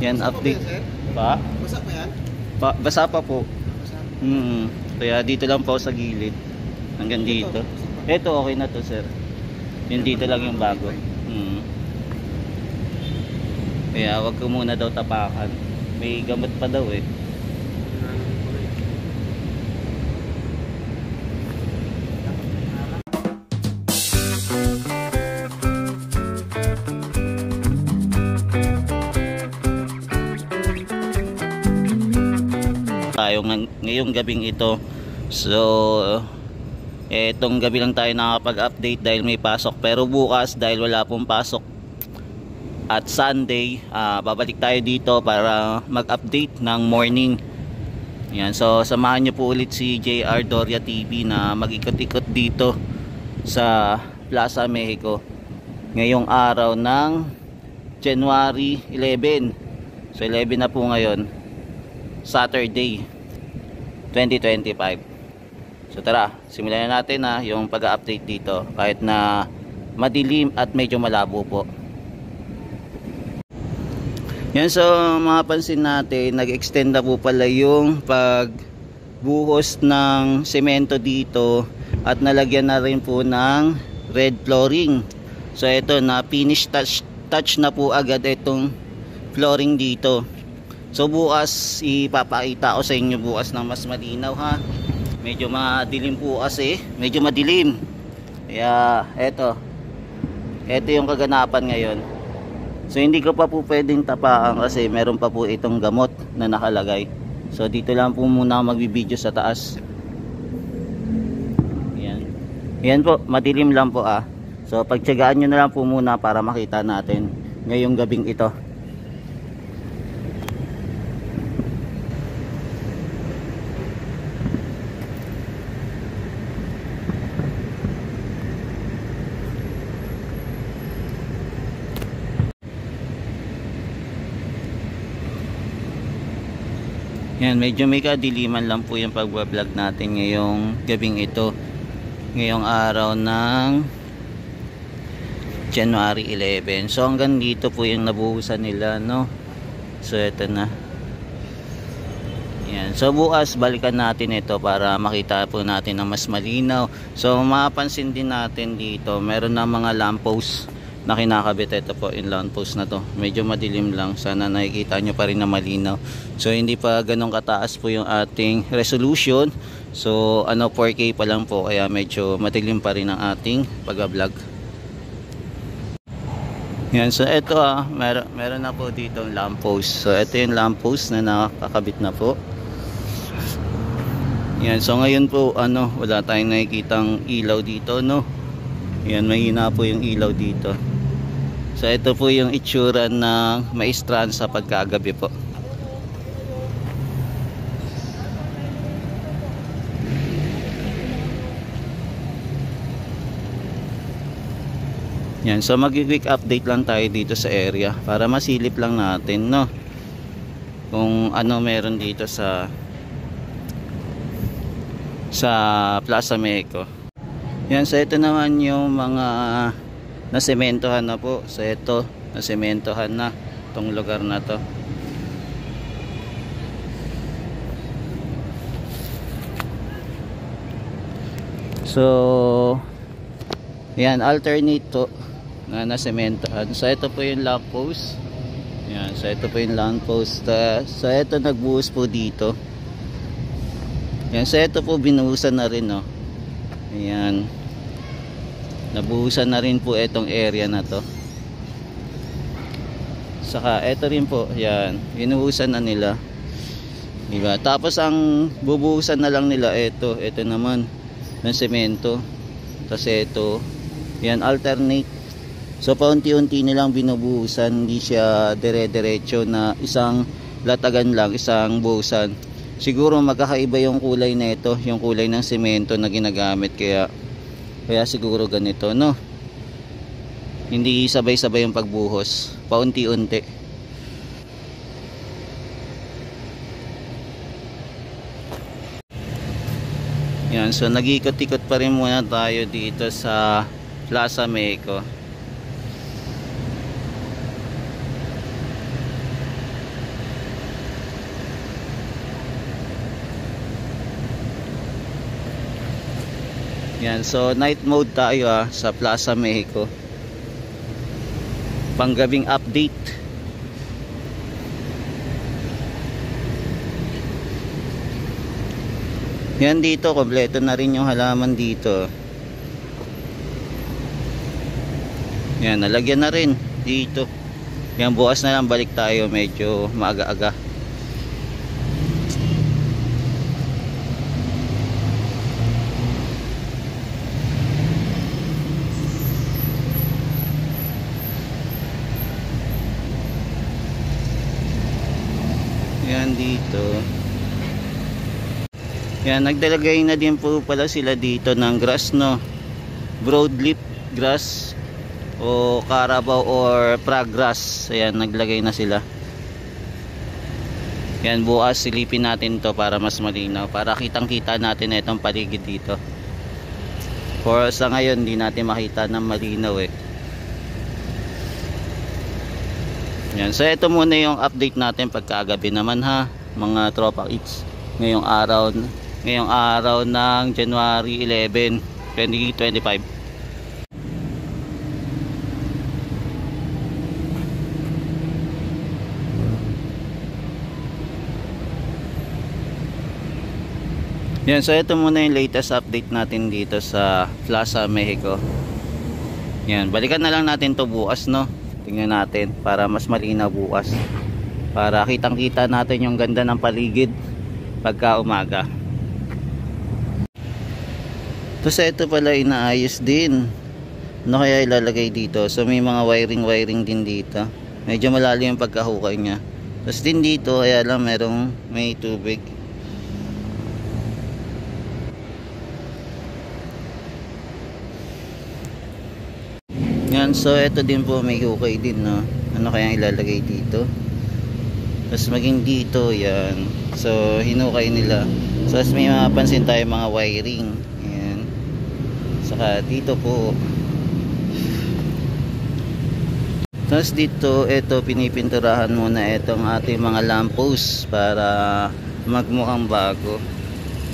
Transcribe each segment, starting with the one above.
Yan, update. Pa? Basa pa yan? Basa pa po. Kaya dito lang po sa gilid. Hanggang dito. Ito okay na to, sir. Yung dito lang yung bago. Kaya wag ko muna daw tapakan. May gamot pa daw eh. Tayo ngayong gabing ito. So etong gabi lang tayo nakapag-update dahil may pasok, pero bukas dahil wala pong pasok at Sunday, babalik tayo dito para mag-update ng morning. Yan, so samahan nyo po ulit si JR Doria TV na mag-ikot-ikot dito sa Plaza Mexico ngayong araw ng January 11. So 11 na po ngayon, Saturday 2025. So tara, simulan na natin yung pag-update dito kahit na madilim at medyo malabo po. Yan, so mapapansin natin nag-extend na po pala yung pagbuhos ng semento dito at nalagyan na rin po ng red flooring. So ito na finish touch na po agad itong flooring dito. So bukas ipapakita ko sa inyo bukas na mas malinaw ha. Medyo madilim po kasi, medyo madilim. Kaya eto yung kaganapan ngayon. So hindi ko pa po pwedeng tapakan kasi meron pa po itong gamot na nakalagay. So dito lang po muna magbibideo sa taas. Yan po, madilim lang po So pagtiyagaan nyo na lang po muna para makita natin ngayong gabing ito. Yan, medyo may kadiliman lang po yung pagbablog natin ngayong gabing ito. Ngayong araw ng January 11. So hanggang dito po yung nabuhusan nila, no? So ito na. Yan. So bukas balikan natin ito para makita po natin na mas malinaw. So mapapansin din natin dito, meron na mga lamppost na kinakabit. Ito po yung lamppost na to, medyo madilim lang, sana nakikita nyo pa rin na malinaw. So hindi pa ganun kataas po yung ating resolution, so 4K pa lang po, kaya medyo madilim pa rin ang ating pag-vlog. Yan, so ito meron na po dito ang lamppost. So ito yung lamppost na nakakabit na po. Yan, so ngayon po wala tayong nakikitang ilaw dito, no? Yan, mahina po yung ilaw dito. So ito po yung itsura ng Maestran sa pagkagabi po. Yan, so mag-quick update lang tayo dito sa area para masilip lang natin, no, kung ano meron dito sa Plaza Mexico. Yan, so ito naman yung mga nasementohan na po. So ito, nasementohan na itong lugar na to. So yan, alternate to na nasementohan. So ito po yung lamppost. Yan, so ito po yung lamppost. So ito nagbuhos po dito. Yan, so ito po binuhusan na rin, no. Ayan, nabuhusan na rin po itong area na to. Saka ito rin po, yan, binuhusan na nila, diba? Tapos ang bubuhusan na lang nila ito naman ng semento. Tapos ito, yan, alternate. So paunti-unti nilang binubuhusan, hindi siya dire-diretso na isang latagan lang, isang buhusan. Siguro magkakaiba yung kulay na ito, yung kulay ng semento na ginagamit, kaya siguro ganito, no? Hindi sabay-sabay yung pagbuhos, paunti-unti. Yan, so nag-ikot-ikot pa rin muna tayo dito sa Plaza Mexico. Yan, so night mode tayo sa Plaza Mexico. Panggabing update. Yan, dito kompleto na rin yung halaman dito. Yan, nalagyan na rin dito. Yan, bukas na lang balik tayo, medyo maaga-aga. Yan dito. Yan, nagdalagay na din po pala sila dito ng grass, no? Broadleaf grass o Carabao or Prague grass. Ayan, naglagay na sila. Yan, bukas silipin natin to para mas malinaw, para kitang kita natin itong paligid dito. For sa ngayon, hindi natin makita ng malinaw Yan, so ito muna yung update natin pagkagabi naman mga tropa kids. Ngayong araw ng January 11, 2025. Yan, so ito muna yung latest update natin dito sa Plaza Mexico. Yan, balikan na lang natin to bukas, no? Tingnan natin para mas malinaw bukas, para kitang kita natin yung ganda ng paligid pagka umaga. Tapos ito pala inaayos din, ano kaya ilalagay dito? So may mga wiring din dito, medyo malalim yung pagkahukay nya. Tapos din dito, kaya lang may tubig. Yan, so ito din po may hukay din, no? Ano kaya ilalagay dito? Tapos maging dito, yan. So hinukay nila. So as may mapansin tayo mga wiring. Yan. Saka dito po. Tapos dito, ito pinipinturahan muna itong ating mga lamppost para magmukhang bago.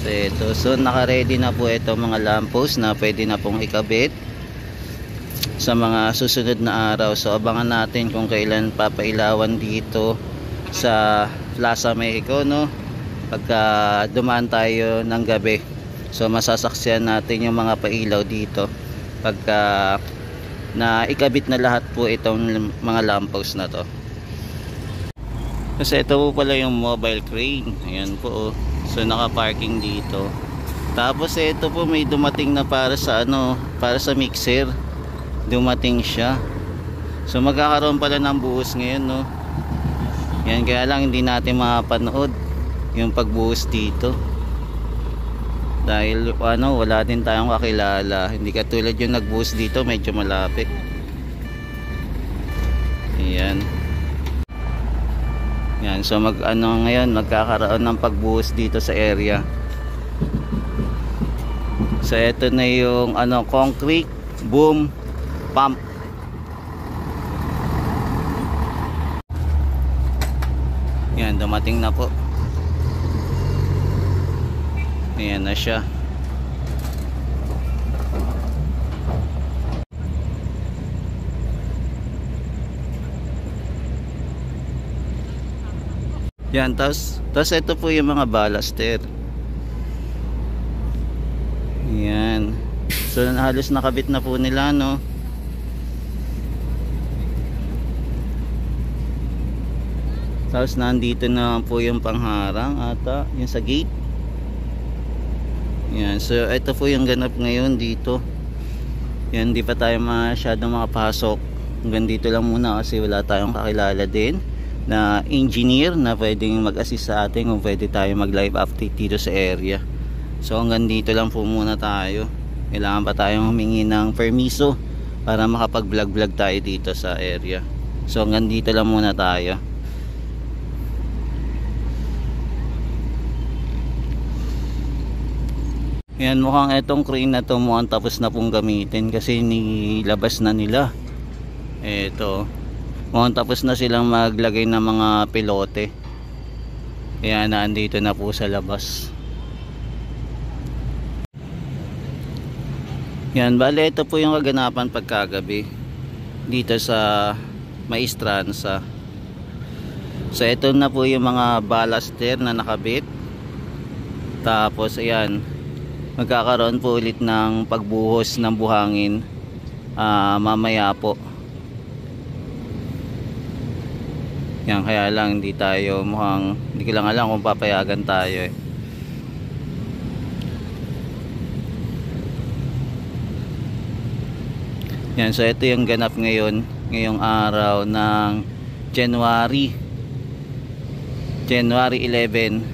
So ito, so naka-ready na po itong mga lamppost na pwede na pong ikabit sa mga susunod na araw. So abangan natin kung kailan papailawan dito sa Plaza Mexico, no? Pagka dumaan tayo ng gabi, so masasaksiyan natin yung mga pailaw dito pagka na ikabit na lahat po itong mga lamppost na to. Kasi ito po pala yung mobile crane. Ayan po, so naka-parking dito. Tapos ito po may dumating na para sa mixer. Dumating siya. So magkakaroon pala ng buhos ngayon, no? Yan, kaya lang hindi natin mapanood yung pagbuhos dito dahil wala din tayong kakilala. Hindi katulad yung nagbuhos dito, medyo malapit. Ayan. Yan, so ngayon magkakaroon ng pagbuhos dito sa area. So ito na yung concrete boom pump. Yan, dumating na po. Ayan na siya. Yan, tapos ito po yung mga ballaster. Yan. So halos nakabit na po nila, no? Tapos nandito na po yung pangharang ata, yung sa gate. Yan, so ito po yung ganap ngayon dito. Yan, di pa tayo masyadong makapasok. Hanggang dito lang muna kasi wala tayong kakilala din na engineer na pwedeng mag-assist sa atin kung pwede tayo mag live update dito sa area. So hanggang dito lang po muna tayo. Kailangan pa tayong humingi ng permiso para makapag vlog tayo dito sa area. So hanggang dito lang muna tayo. Yan, mukhang etong crane na to mukhang tapos na pong gamitin kasi nilabas na nila. Eto, mukhang tapos na silang maglagay ng mga pilote. Kaya naandito na po sa labas. Yan, bale ito po yung kaganapan pagkagabi dito sa Maestranza. So ito na po yung mga ballaster na nakabit. Tapos ayan, magkakaroon po ulit ng pagbuhos ng buhangin mamaya po. Yan, kaya lang hindi ko lang alam kung papayagan tayo eh. Yan, so ito yung ganap ngayong araw ng January 11,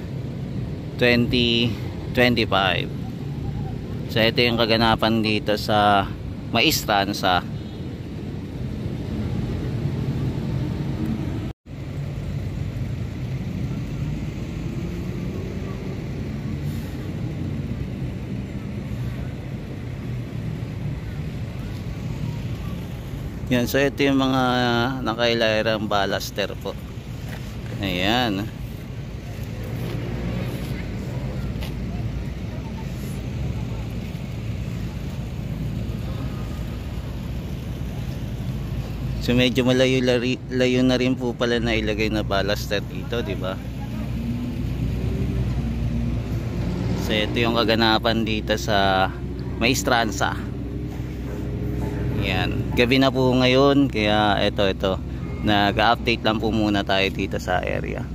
2025. So ito yung kaganapan dito sa Maestranza. Yan, so ito yung mga nakailairang ballaster po. Ayan. So medyo malayo na rin po pala na ilagay na ballaster dito, di ba? So ito yung kaganapan dito sa Maestranza. Yan, gabi na po ngayon, kaya ito nag-update lang po muna tayo dito sa area.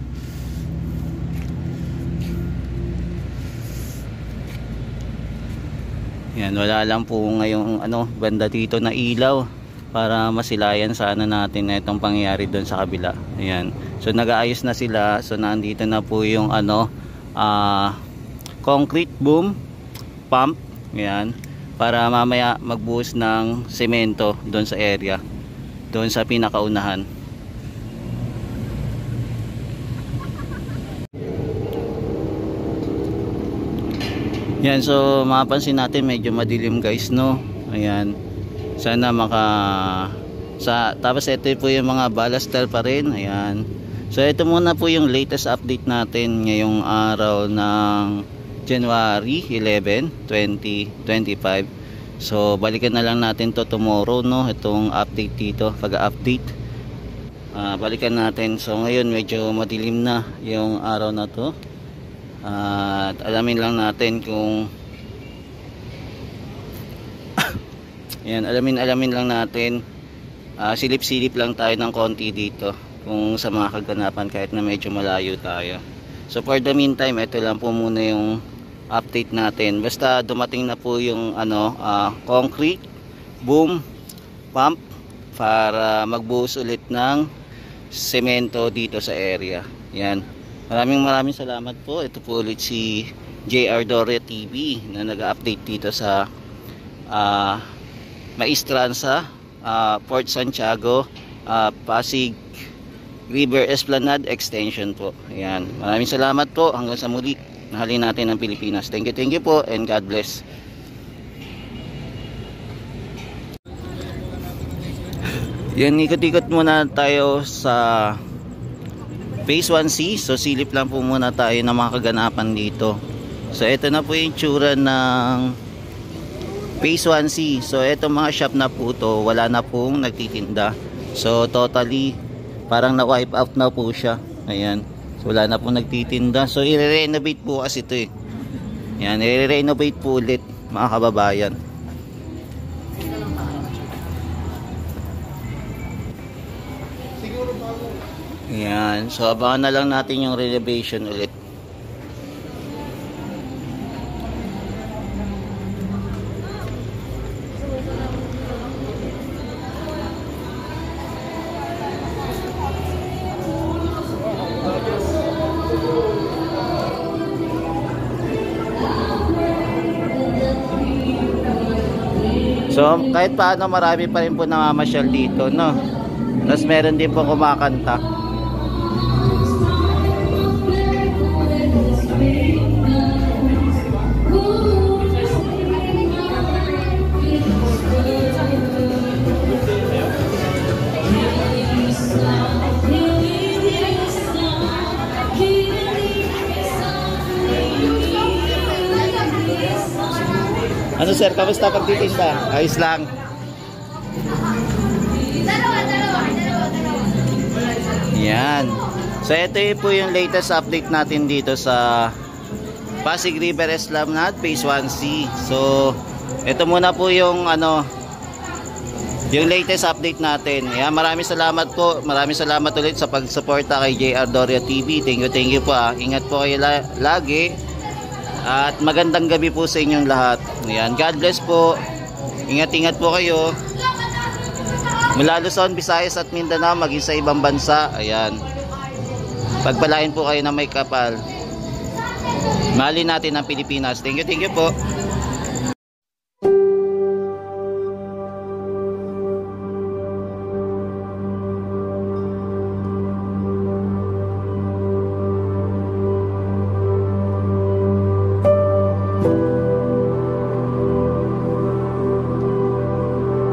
Yan, wala lang po ngayong banda dito na ilaw para masilayan sana natin na itong pangyayari doon sa kabila. Ayan, so nag-aayos na sila. So nandito na po yung concrete boom pump. Ayan, para mamaya magbuhos ng semento doon sa area, doon sa pinakaunahan. Yan, so mapapansin natin medyo madilim guys, no? Ayan, sana tapos ito po yung mga ballaster pa rin. Ayan, so ito muna po yung latest update natin ngayong araw ng January 11, 2025. So balikan na lang natin to tomorrow, no, itong update dito, pag-update. Balikan natin. So ngayon medyo madilim na yung araw na to. At alamin lang natin kung alamin lang natin, silip-silip lang tayo ng konti dito kung sa mga kaganapan kahit na medyo malayo tayo. So for the meantime, ito lang po muna yung update natin. Basta dumating na po yung concrete boom pump para magbuhos ulit ng semento dito sa area. Yan, maraming salamat po. Ito po ulit si JR Doria TV na nag-update dito sa Maestranza, Port Santiago, Pasig River Esplanade Extension po. Ayan, maraming salamat po. Hanggang sa muli. Mahalin natin ang Pilipinas. Thank you po, and God bless. Yan, ikot-ikot muna tayo sa Phase 1C. So silip lang po muna tayo ng mga kaganapan dito. So ito na po yung tsura ng Phase 1C. So ito mga shop na po to, wala na pong nagtitinda. So totally parang na-wipe out na po siya. Ayan, wala na po nagtitinda. So i-renovate po kasi ito eh. Yan, i-renovate po ulit mga kababayan. Yan, so abangan na lang natin yung renovation ulit. So kahit paano marami pa rin po namamasyal dito, no? Tapos meron din po kumakanta. Ano sir, kamusta pagtitinda? Ayos lang. Yan. So ito po yung latest update natin dito sa Pasig River Esplanade Phase 1C. So ito muna po yung yung latest update natin. Yan, maraming salamat po. Maraming salamat ulit sa pagsuporta kay JR Doria TV. Thank you po. Ingat po kayo lagi. At magandang gabi po sa inyong lahat. Yan, God bless po. Ingat po kayo. Mula Luzon, Visayas at Mindanao, maging sa ibang bansa. Ayan. Pagpalain po kayo na may kapal. Mahalin natin ang Pilipinas. Thank you po.